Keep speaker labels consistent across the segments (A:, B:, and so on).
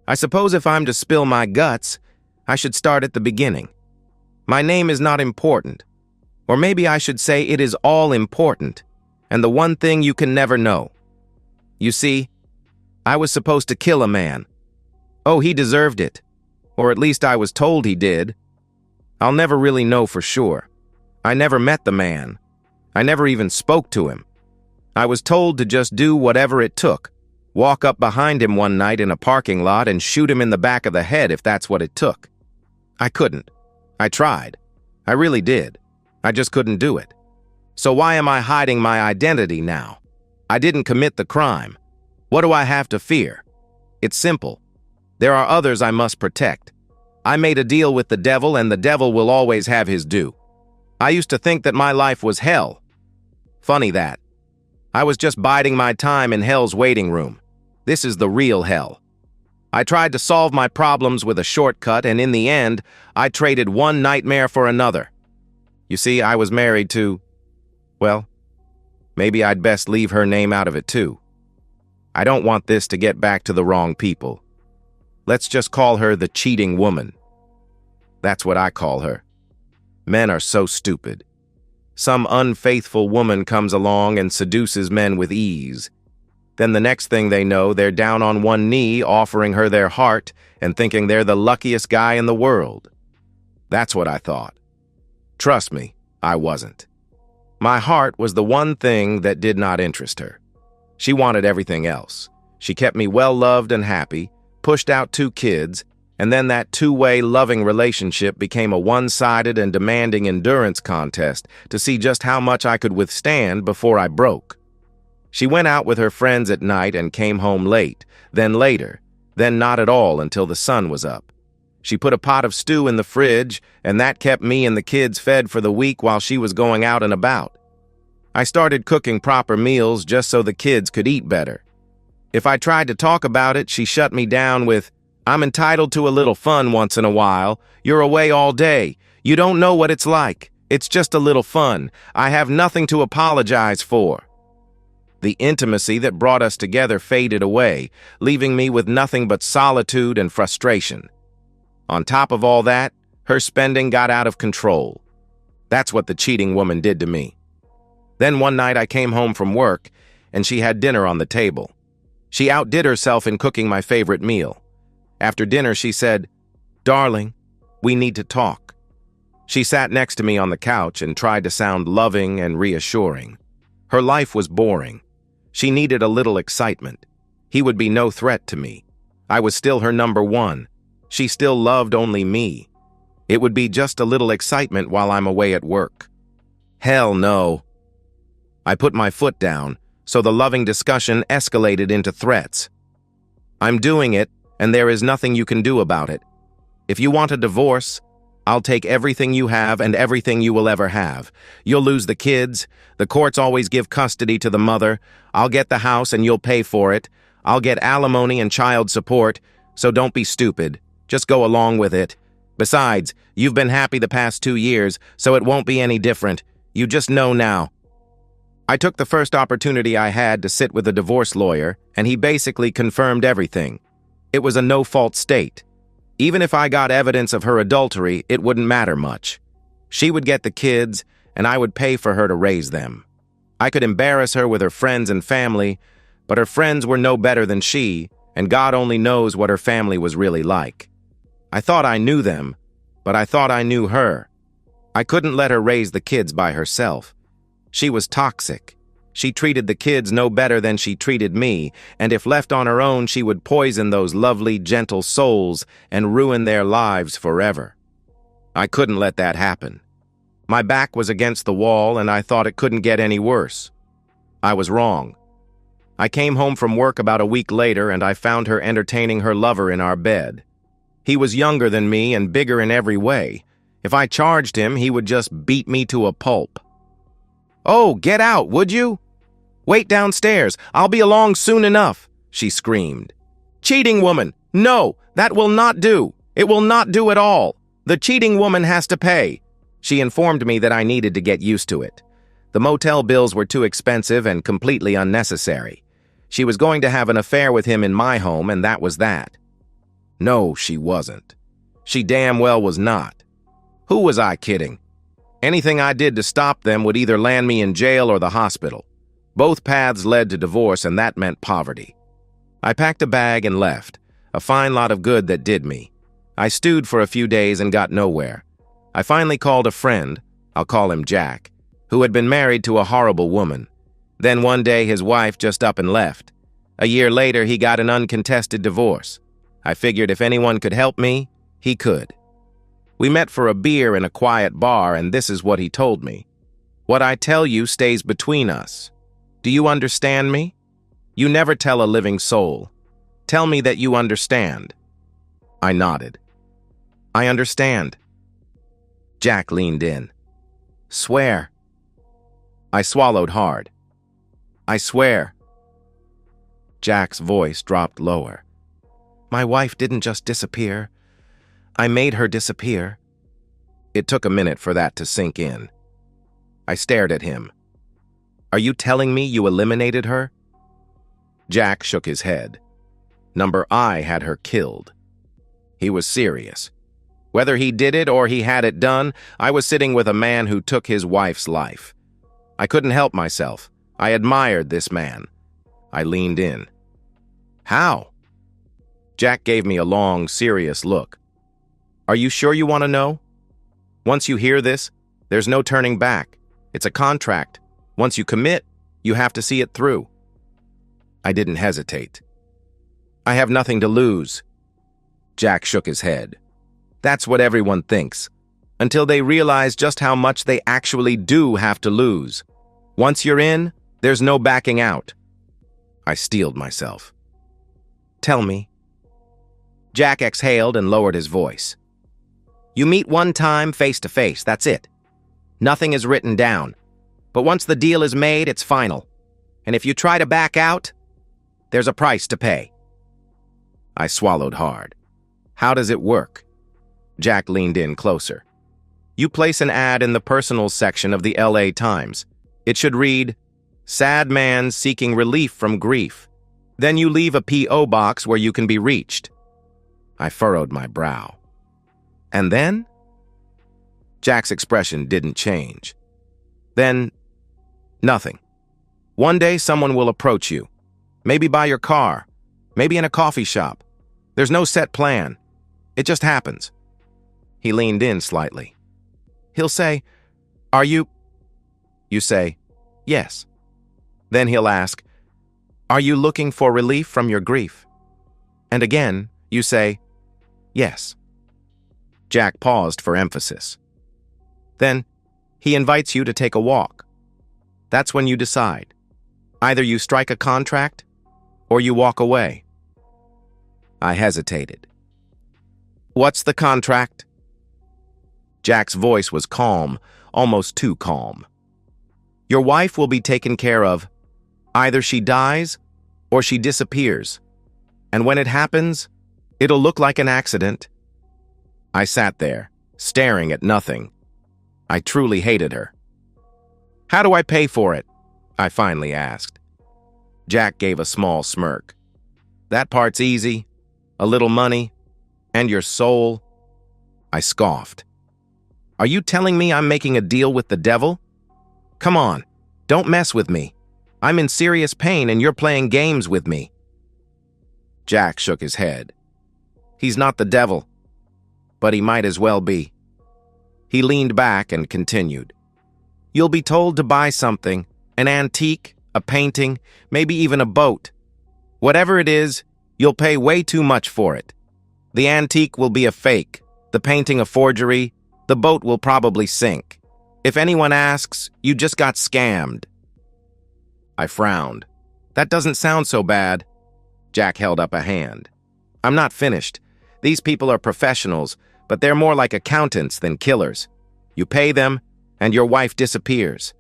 A: I suppose if I'm to spill my guts, I should start at the beginning. My name is not important. Or maybe I should say it is all important, and the one thing you can never know. You see, I was supposed to kill a man. Oh, he deserved it. Or at least I was told he did. I'll never really know for sure. I never met the man. I never even spoke to him. I was told to just do whatever it took. Walk up behind him one night in a parking lot and shoot him in the back of the head if that's what it took. I couldn't. I tried. I really did. I just couldn't do it. So why am I hiding my identity now? I didn't commit the crime. What do I have to fear? It's simple. There are others I must protect. I made a deal with the devil, and the devil will always have his due. I used to think that my life was hell. Funny that. I was just biding my time in hell's waiting room. This is the real hell. I tried to solve my problems with a shortcut, and in the end, I traded one nightmare for another. You see, I was married to, well, maybe I'd best leave her name out of it too. I don't want this to get back to the wrong people. Let's just call her the cheating woman. That's what I call her. Men are so stupid. Some unfaithful woman comes along and seduces men with ease. Then the next thing they know, they're down on one knee offering her their heart and thinking they're the luckiest guy in the world. That's what I thought. Trust me, I wasn't. My heart was the one thing that did not interest her. She wanted everything else. She kept me well-loved and happy, pushed out 2 kids, and then that two-way loving relationship became a one-sided and demanding endurance contest to see just how much I could withstand before I broke. She went out with her friends at night and came home late, then later, then not at all until the sun was up. She put a pot of stew in the fridge, and that kept me and the kids fed for the week while she was going out and about. I started cooking proper meals just so the kids could eat better. If I tried to talk about it, she shut me down with, "I'm entitled to a little fun once in a while. You're away all day. You don't know what it's like. It's just a little fun. I have nothing to apologize for." The intimacy that brought us together faded away, leaving me with nothing but solitude and frustration. On top of all that, her spending got out of control. That's what the cheating woman did to me. Then one night I came home from work, and she had dinner on the table. She outdid herself in cooking my favorite meal. After dinner, she said, "Darling, we need to talk." She sat next to me on the couch and tried to sound loving and reassuring. Her life was boring. She needed a little excitement. He would be no threat to me. I was still her number one. She still loved only me. It would be just a little excitement while I'm away at work. Hell no. I put my foot down, so the loving discussion escalated into threats. "I'm doing it, and there is nothing you can do about it. If you want a divorce, I'll take everything you have and everything you will ever have. You'll lose the kids. The courts always give custody to the mother. I'll get the house and you'll pay for it. I'll get alimony and child support, so don't be stupid. Just go along with it. Besides, you've been happy the past 2 years, so it won't be any different. You just know now." I took the first opportunity I had to sit with a divorce lawyer, and he basically confirmed everything. It was a no-fault state. Even if I got evidence of her adultery, it wouldn't matter much. She would get the kids, and I would pay for her to raise them. I could embarrass her with her friends and family, but her friends were no better than she, and God only knows what her family was really like. I thought I knew them, but I thought I knew her. I couldn't let her raise the kids by herself. She was toxic. She treated the kids no better than she treated me, and if left on her own, she would poison those lovely, gentle souls and ruin their lives forever. I couldn't let that happen. My back was against the wall, and I thought it couldn't get any worse. I was wrong. I came home from work about a week later, and I found her entertaining her lover in our bed. He was younger than me and bigger in every way. If I charged him, he would just beat me to a pulp. "Oh, get out, would you? Wait downstairs. I'll be along soon enough," she screamed. "Cheating woman! No, that will not do. It will not do at all. The cheating woman has to pay." She informed me that I needed to get used to it. The motel bills were too expensive and completely unnecessary. She was going to have an affair with him in my home, and that was that. No, she wasn't. She damn well was not. Who was I kidding? Anything I did to stop them would either land me in jail or the hospital. Both paths led to divorce, and that meant poverty. I packed a bag and left, a fine lot of good that did me. I stewed for a few days and got nowhere. I finally called a friend, I'll call him Jack, who had been married to a horrible woman. Then one day his wife just up and left. A year later, he got an uncontested divorce. I figured if anyone could help me, he could. We met for a beer in a quiet bar, and this is what he told me. What I tell you stays between us. Do you understand me? You never tell a living soul. Tell me that you understand. I nodded. I understand. Jack leaned in. Swear. I swallowed hard. I swear. Jack's voice dropped lower. My wife didn't just disappear. I made her disappear. It took a minute for that to sink in. I stared at him. Are you telling me you eliminated her? Jack shook his head. Number I had her killed. He was serious. Whether he did it or he had it done, I was sitting with a man who took his wife's life. I couldn't help myself. I admired this man. I leaned in. How? Jack gave me a long, serious look. Are you sure you want to know? Once you hear this, there's no turning back. It's a contract. Once you commit, you have to see it through. I didn't hesitate. I have nothing to lose. Jack shook his head. That's what everyone thinks, until they realize just how much they actually do have to lose. Once you're in, there's no backing out. I steeled myself. Tell me. Jack exhaled and lowered his voice. You meet one time face to face, that's it. Nothing is written down. But once the deal is made, it's final. And if you try to back out, there's a price to pay. I swallowed hard. How does it work? Jack leaned in closer. You place an ad in the personals section of the LA Times. It should read, Sad man seeking relief from grief. Then you leave a P.O. box where you can be reached. I furrowed my brow. And then? Jack's expression didn't change. Then, nothing. One day someone will approach you. Maybe by your car. Maybe in a coffee shop. There's no set plan. It just happens. He leaned in slightly. He'll say, Are you? You say, Yes. Then he'll ask, Are you looking for relief from your grief? And again, you say, Yes. Jack paused for emphasis. Then, he invites you to take a walk. That's when you decide. Either you strike a contract, or you walk away. I hesitated. What's the contract? Jack's voice was calm, almost too calm. Your wife will be taken care of. Either she dies, or she disappears. And when it happens, it'll look like an accident. I sat there, staring at nothing. I truly hated her. How do I pay for it? I finally asked. Jack gave a small smirk. That part's easy. A little money. And your soul. I scoffed. Are you telling me I'm making a deal with the devil? Come on, don't mess with me. I'm in serious pain and you're playing games with me. Jack shook his head. He's not the devil, but he might as well be. He leaned back and continued. You'll be told to buy something, an antique, a painting, maybe even a boat. Whatever it is, you'll pay way too much for it. The antique will be a fake, the painting a forgery, the boat will probably sink. If anyone asks, you just got scammed. I frowned. That doesn't sound so bad. Jack held up a hand. I'm not finished. These people are professionals, but they're more like accountants than killers. You pay them, and your wife disappears.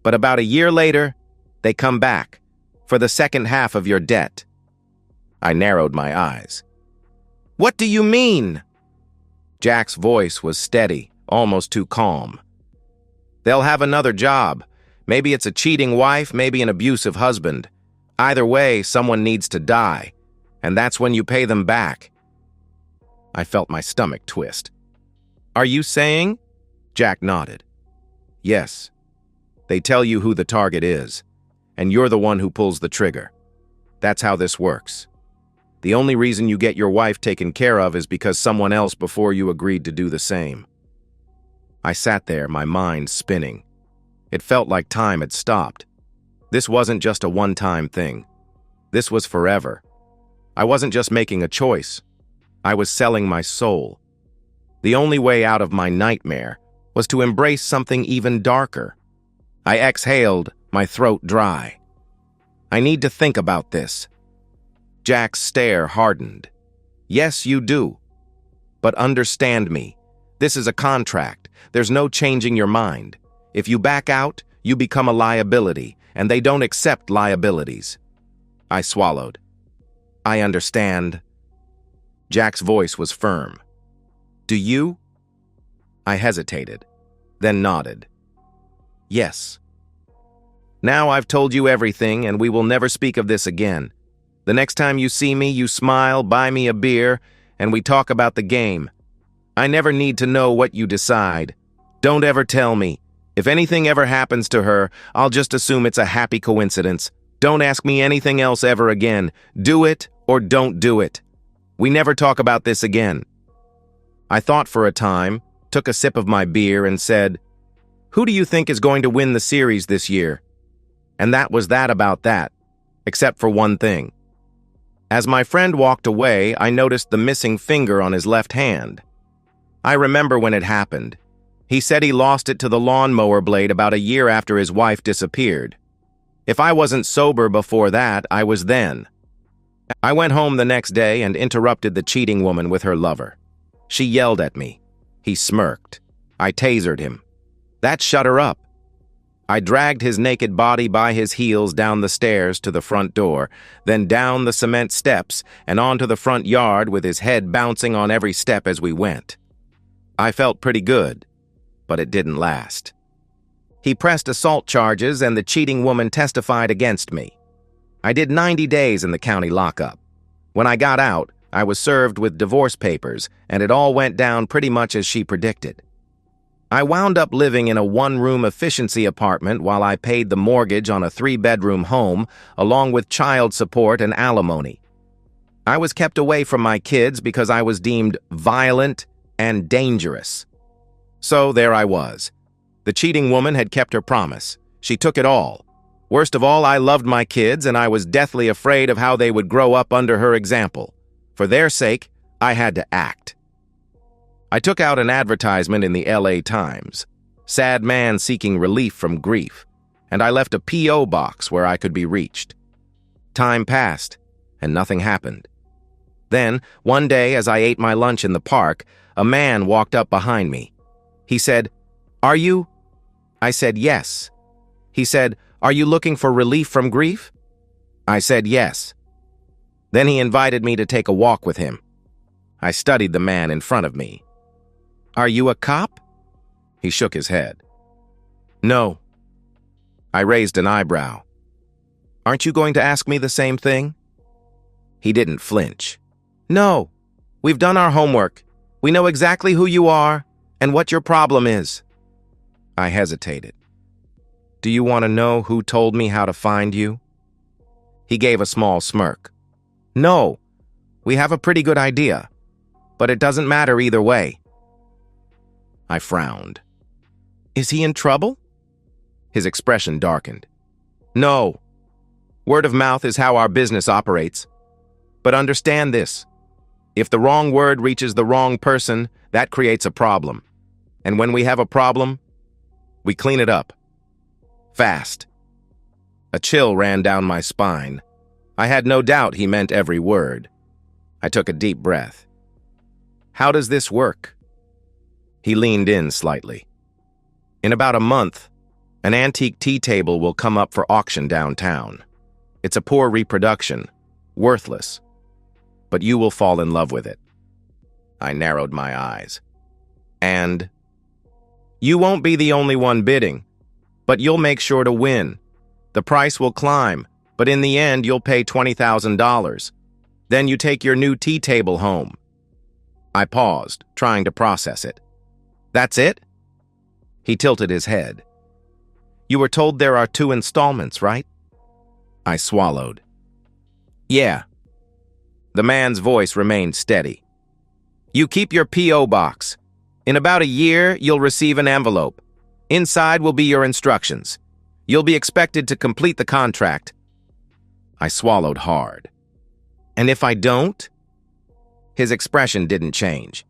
A: But about a year later, they come back, for the second half of your debt. I narrowed my eyes. What do you mean? Jack's voice was steady, almost too calm. They'll have another job. Maybe it's a cheating wife, maybe an abusive husband. Either way, someone needs to die, and that's when you pay them back. I felt my stomach twist. Are you saying? Jack nodded. Yes. They tell you who the target is, and you're the one who pulls the trigger. That's how this works. The only reason you get your wife taken care of is because someone else before you agreed to do the same. I sat there, my mind spinning. It felt like time had stopped. This wasn't just a one-time thing. This was forever. I wasn't just making a choice. I was selling my soul. The only way out of my nightmare was to embrace something even darker. I exhaled, my throat dry. I need to think about this. Jack's stare hardened. Yes, you do. But understand me. This is a contract. There's no changing your mind. If you back out, you become a liability, and they don't accept liabilities. I swallowed. I understand. Jack's voice was firm. Do you? I hesitated, then nodded. Yes. Now I've told you everything, and we will never speak of this again. The next time you see me, you smile, buy me a beer, and we talk about the game. I never need to know what you decide. Don't ever tell me. If anything ever happens to her, I'll just assume it's a happy coincidence. Don't ask me anything else ever again. Do it or don't do it. We never talk about this again. I thought for a time, took a sip of my beer, and said, Who do you think is going to win the series this year? And that was that about that, except for one thing. As my friend walked away, I noticed the missing finger on his left hand. I remember when it happened. He said he lost it to the lawnmower blade about a year after his wife disappeared. If I wasn't sober before that, I was then. I went home the next day and interrupted the cheating woman with her lover. She yelled at me. He smirked. I tasered him. That shut her up. I dragged his naked body by his heels down the stairs to the front door, then down the cement steps and onto the front yard with his head bouncing on every step as we went. I felt pretty good, but it didn't last. He pressed assault charges and the cheating woman testified against me. I did 90 days in the county lockup. When I got out, I was served with divorce papers, and it all went down pretty much as she predicted. I wound up living in a one-room efficiency apartment while I paid the mortgage on a 3-bedroom home, along with child support and alimony. I was kept away from my kids because I was deemed violent and dangerous. So there I was. The cheating woman had kept her promise. She took it all. Worst of all, I loved my kids, and I was deathly afraid of how they would grow up under her example. For their sake, I had to act. I took out an advertisement in the LA Times, sad man seeking relief from grief, and I left a P.O. box where I could be reached. Time passed, and nothing happened. Then, one day as I ate my lunch in the park, a man walked up behind me. He said, "Are you?" I said, "Yes." He said, "Are you looking for relief from grief?" I said, "Yes." Then he invited me to take a walk with him. I studied the man in front of me. "Are you a cop?" He shook his head. "No." I raised an eyebrow. "Aren't you going to ask me the same thing?" He didn't flinch. "No. We've done our homework. We know exactly who you are and what your problem is." I hesitated. "Do you want to know who told me how to find you?" He gave a small smirk. "No. We have a pretty good idea. But it doesn't matter either way." I frowned. "Is he in trouble?" His expression darkened. "No. Word of mouth is how our business operates. But understand this. If the wrong word reaches the wrong person, that creates a problem. And when we have a problem, we clean it up. Fast." A chill ran down my spine. I had no doubt he meant every word. I took a deep breath. "How does this work?" He leaned in slightly. "In about a month, an antique tea table will come up for auction downtown. It's a poor reproduction, worthless. But you will fall in love with it." I narrowed my eyes. "And?" "You won't be the only one bidding, but you'll make sure to win. The price will climb, but in the end you'll pay $20,000. Then you take your new tea table home." I paused, trying to process it. That's it? He tilted his head. You were told there are 2 installments, right? I swallowed. Yeah. The man's voice remained steady. You keep your P.O. box. In about a year, you'll receive an envelope. Inside will be your instructions. You'll be expected to complete the contract. I swallowed hard. And if I don't? His expression didn't change.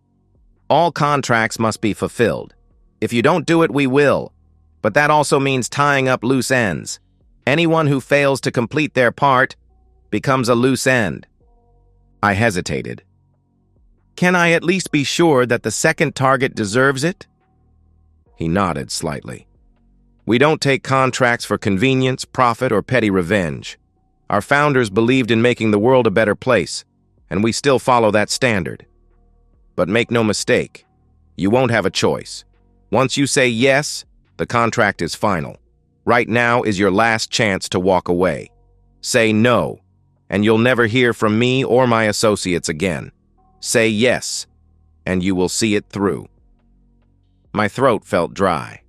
A: All contracts must be fulfilled. If you don't do it, we will. But that also means tying up loose ends. Anyone who fails to complete their part becomes a loose end. I hesitated. Can I at least be sure that the second target deserves it? He nodded slightly. We don't take contracts for convenience, profit, or petty revenge. Our founders believed in making the world a better place, and we still follow that standard. But make no mistake, you won't have a choice. Once you say yes, the contract is final. Right now is your last chance to walk away. Say no, and you'll never hear from me or my associates again. Say yes, and you will see it through. My throat felt dry.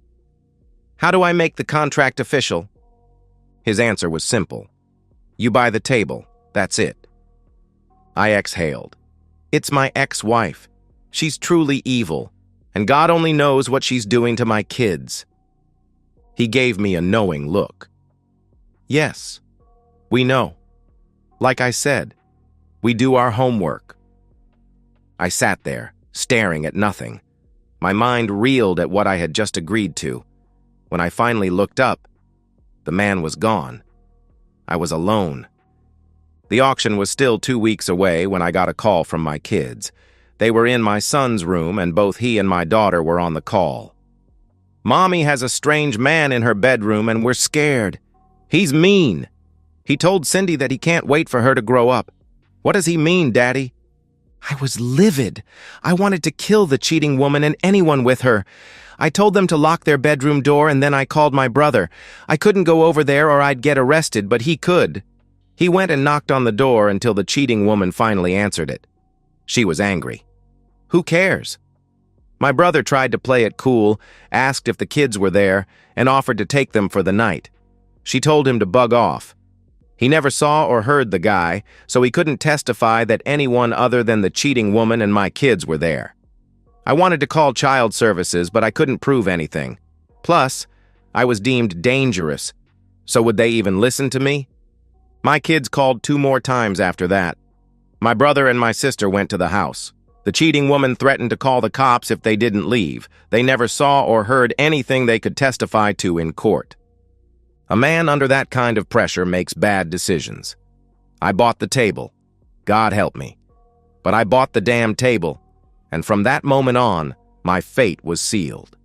A: How do I make the contract official? His answer was simple. You buy the table, that's it. I exhaled. It's my ex-wife. She's truly evil, and God only knows what she's doing to my kids. He gave me a knowing look. Yes, we know. Like I said, we do our homework. I sat there, staring at nothing. My mind reeled at what I had just agreed to. When I finally looked up, the man was gone. I was alone. The auction was still 2 weeks away when I got a call from my kids. They were in my son's room, and both he and my daughter were on the call. Mommy has a strange man in her bedroom, and we're scared. He's mean. He told Cindy that he can't wait for her to grow up. What does he mean, Daddy? I was livid. I wanted to kill the cheating woman and anyone with her. I told them to lock their bedroom door, and then I called my brother. I couldn't go over there or I'd get arrested, but he could. He went and knocked on the door until the cheating woman finally answered it. She was angry. Who cares? My brother tried to play it cool, asked if the kids were there, and offered to take them for the night. She told him to bug off. He never saw or heard the guy, so he couldn't testify that anyone other than the cheating woman and my kids were there. I wanted to call child services, but I couldn't prove anything. Plus, I was deemed dangerous, so would they even listen to me? My kids called 2 more times after that. My brother and my sister went to the house. The cheating woman threatened to call the cops if they didn't leave. They never saw or heard anything they could testify to in court. A man under that kind of pressure makes bad decisions. I bought the table. God help me. But I bought the damn table, and from that moment on, my fate was sealed.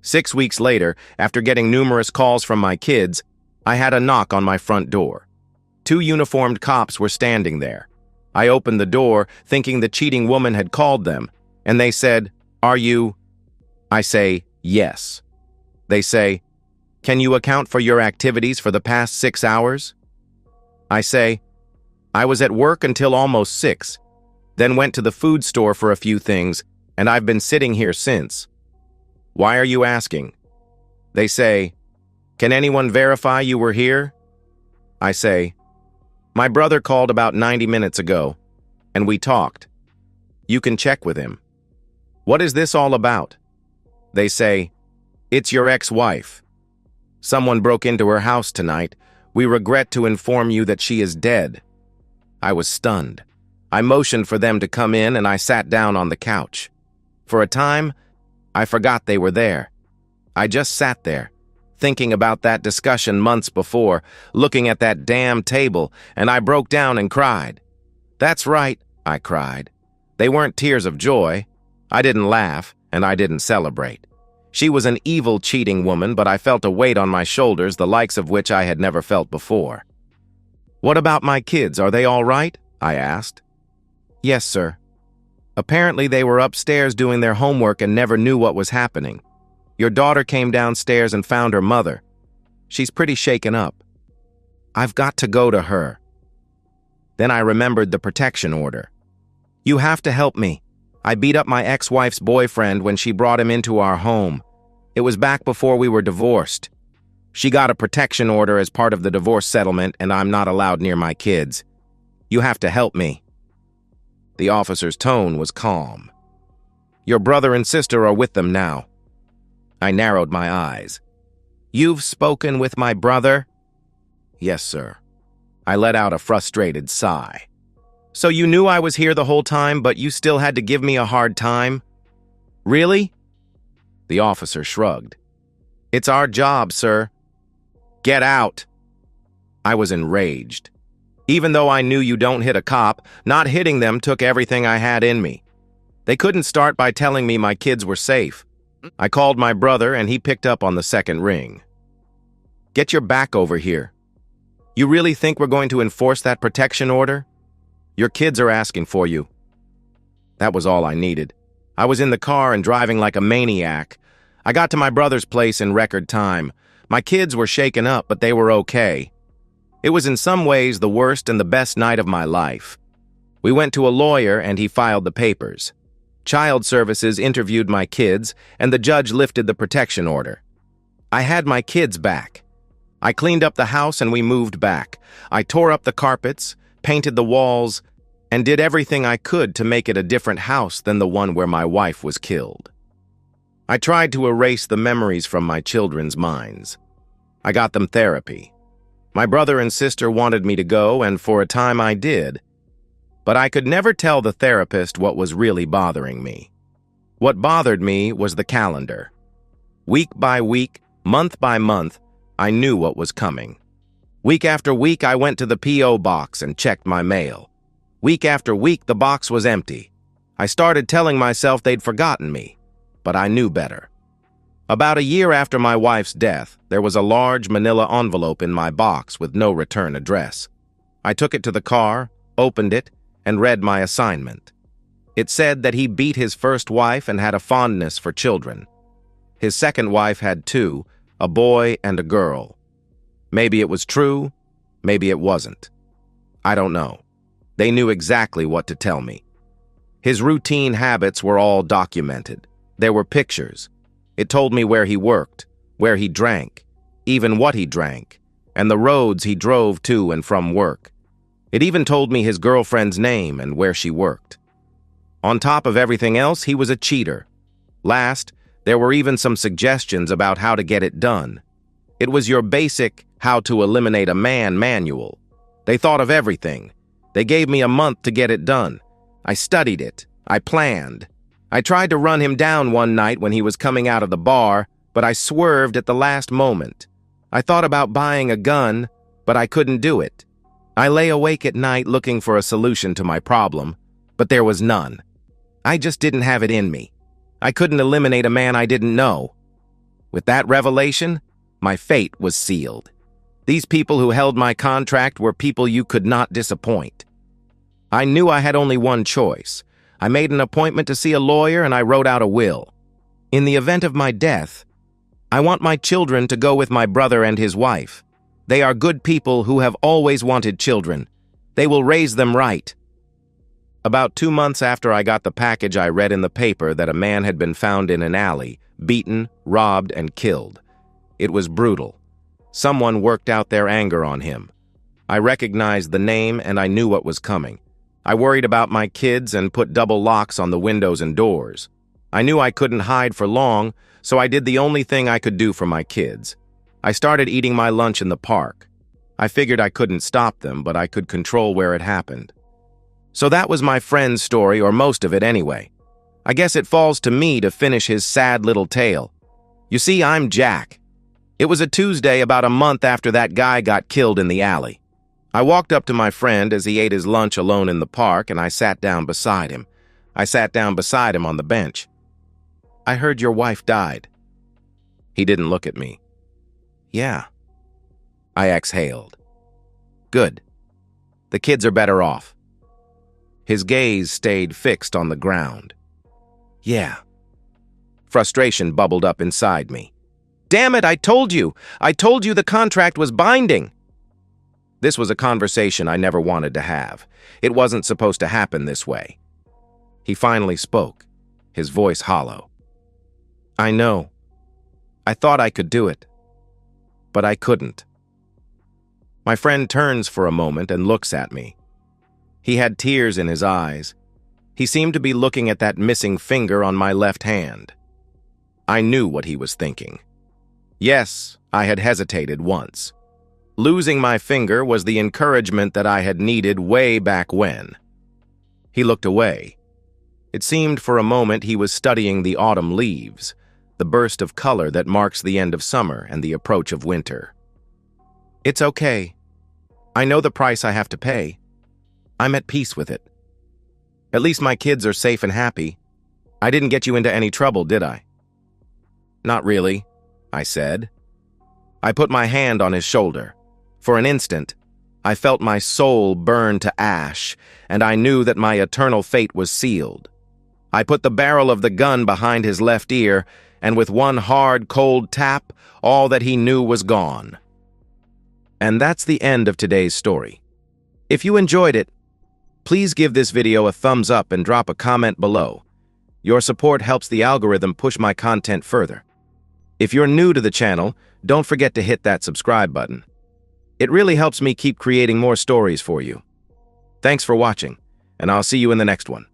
A: 6 weeks later, after getting numerous calls from my kids, I had a knock on my front door. 2 uniformed cops were standing there. I opened the door, thinking the cheating woman had called them, and they said, "Are you?" I say, "Yes." They say, "Can you account for your activities for the past 6 hours?" I say, "I was at work until almost 6, then went to the food store for a few things, and I've been sitting here since." "Why are you asking?" They say, "Can anyone verify you were here?" I say, "My brother called about 90 minutes ago, and we talked. You can check with him." "What is this all about?" They say, "It's your ex-wife. Someone broke into her house tonight. We regret to inform you that she is dead." I was stunned. I motioned for them to come in, and I sat down on the couch. For a time, I forgot they were there. I just sat there, thinking about that discussion months before, looking at that damn table, and I broke down and cried. "That's right," I cried. They weren't tears of joy. I didn't laugh, and I didn't celebrate. She was an evil, cheating woman, but I felt a weight on my shoulders, the likes of which I had never felt before. "What about my kids? Are they all right?" I asked. "Yes, sir. Apparently they were upstairs doing their homework and never knew what was happening. Your daughter came downstairs and found her mother. She's pretty shaken up. I've got to go to her." Then I remembered the protection order. "You have to help me. I beat up my ex-wife's boyfriend when she brought him into our home. It was back before we were divorced. She got a protection order as part of the divorce settlement, and I'm not allowed near my kids. You have to help me." The officer's tone was calm. "Your brother and sister are with them now." I narrowed my eyes. "You've spoken with my brother?" "Yes, sir." I let out a frustrated sigh. "So you knew I was here the whole time, but you still had to give me a hard time? Really?" The officer shrugged. "It's our job, sir." "Get out." I was enraged. Even though I knew you don't hit a cop, not hitting them took everything I had in me. They couldn't start by telling me my kids were safe. I called my brother and he picked up on the second ring. "Get your back over here. You really think we're going to enforce that protection order? Your kids are asking for you." That was all I needed. I was in the car and driving like a maniac. I got to my brother's place in record time. My kids were shaken up, but they were okay. It was in some ways the worst and the best night of my life. We went to a lawyer and he filed the papers. Child Services interviewed my kids, and the judge lifted the protection order. I had my kids back. I cleaned up the house and we moved back. I tore up the carpets, painted the walls, and did everything I could to make it a different house than the one where my wife was killed. I tried to erase the memories from my children's minds. I got them therapy. My brother and sister wanted me to go, and for a time I did. But I could never tell the therapist what was really bothering me. What bothered me was the calendar. Week by week, month by month, I knew what was coming. Week after week, I went to the P.O. box and checked my mail. Week after week, the box was empty. I started telling myself they'd forgotten me, but I knew better. About a year after my wife's death, there was a large manila envelope in my box with no return address. I took it to the car, opened it, and read my assignment. It said that he beat his first wife and had a fondness for children. His second wife had two, a boy and a girl. Maybe it was true, maybe it wasn't. I don't know. They knew exactly what to tell me. His routine habits were all documented. There were pictures. It told me where he worked, where he drank, even what he drank, and the roads he drove to and from work. It even told me his girlfriend's name and where she worked. On top of everything else, he was a cheater. Last, there were even some suggestions about how to get it done. It was your basic how to eliminate a man manual. They thought of everything. They gave me a month to get it done. I studied it. I planned. I tried to run him down one night when he was coming out of the bar, but I swerved at the last moment. I thought about buying a gun, but I couldn't do it. I lay awake at night looking for a solution to my problem, but there was none. I just didn't have it in me. I couldn't eliminate a man I didn't know. With that revelation, my fate was sealed. These people who held my contract were people you could not disappoint. I knew I had only one choice. I made an appointment to see a lawyer and I wrote out a will. In the event of my death, I want my children to go with my brother and his wife. They are good people who have always wanted children. They will raise them right. About 2 months after I got the package, I read in the paper that a man had been found in an alley, beaten, robbed, and killed. It was brutal. Someone worked out their anger on him. I recognized the name and I knew what was coming. I worried about my kids and put double locks on the windows and doors. I knew I couldn't hide for long, so I did the only thing I could do for my kids. I started eating my lunch in the park. I figured I couldn't stop them, but I could control where it happened. So that was my friend's story, or most of it anyway. I guess it falls to me to finish his sad little tale. You see, I'm Jack. It was a Tuesday about a month after that guy got killed in the alley. I walked up to my friend as he ate his lunch alone in the park, and I sat down beside him. I sat down beside him on the bench. "I heard your wife died." He didn't look at me. "Yeah." I exhaled. "Good. The kids are better off." His gaze stayed fixed on the ground. "Yeah." Frustration bubbled up inside me. "Damn it, I told you! I told you the contract was binding!" This was a conversation I never wanted to have. It wasn't supposed to happen this way. He finally spoke, his voice hollow. I know. I thought I could do it, but I couldn't. My friend turns for a moment and looks at me. He had tears in his eyes. He seemed to be looking at that missing finger on my left hand. I knew what he was thinking. Yes, I had hesitated once. Losing my finger was the encouragement that I had needed way back when. He looked away. It seemed for a moment he was studying the autumn leaves, the burst of color that marks the end of summer and the approach of winter. It's okay. I know the price I have to pay. I'm at peace with it. At least my kids are safe and happy. I didn't get you into any trouble, did I? Not really, I said. I put my hand on his shoulder. For an instant, I felt my soul burn to ash, and I knew that my eternal fate was sealed. I put the barrel of the gun behind his left ear, and with one hard, cold tap, all that he knew was gone. And that's the end of today's story. If you enjoyed it, please give this video a thumbs up and drop a comment below. Your support helps the algorithm push my content further. If you're new to the channel, don't forget to hit that subscribe button. It really helps me keep creating more stories for you. Thanks for watching, and I'll see you in the next one.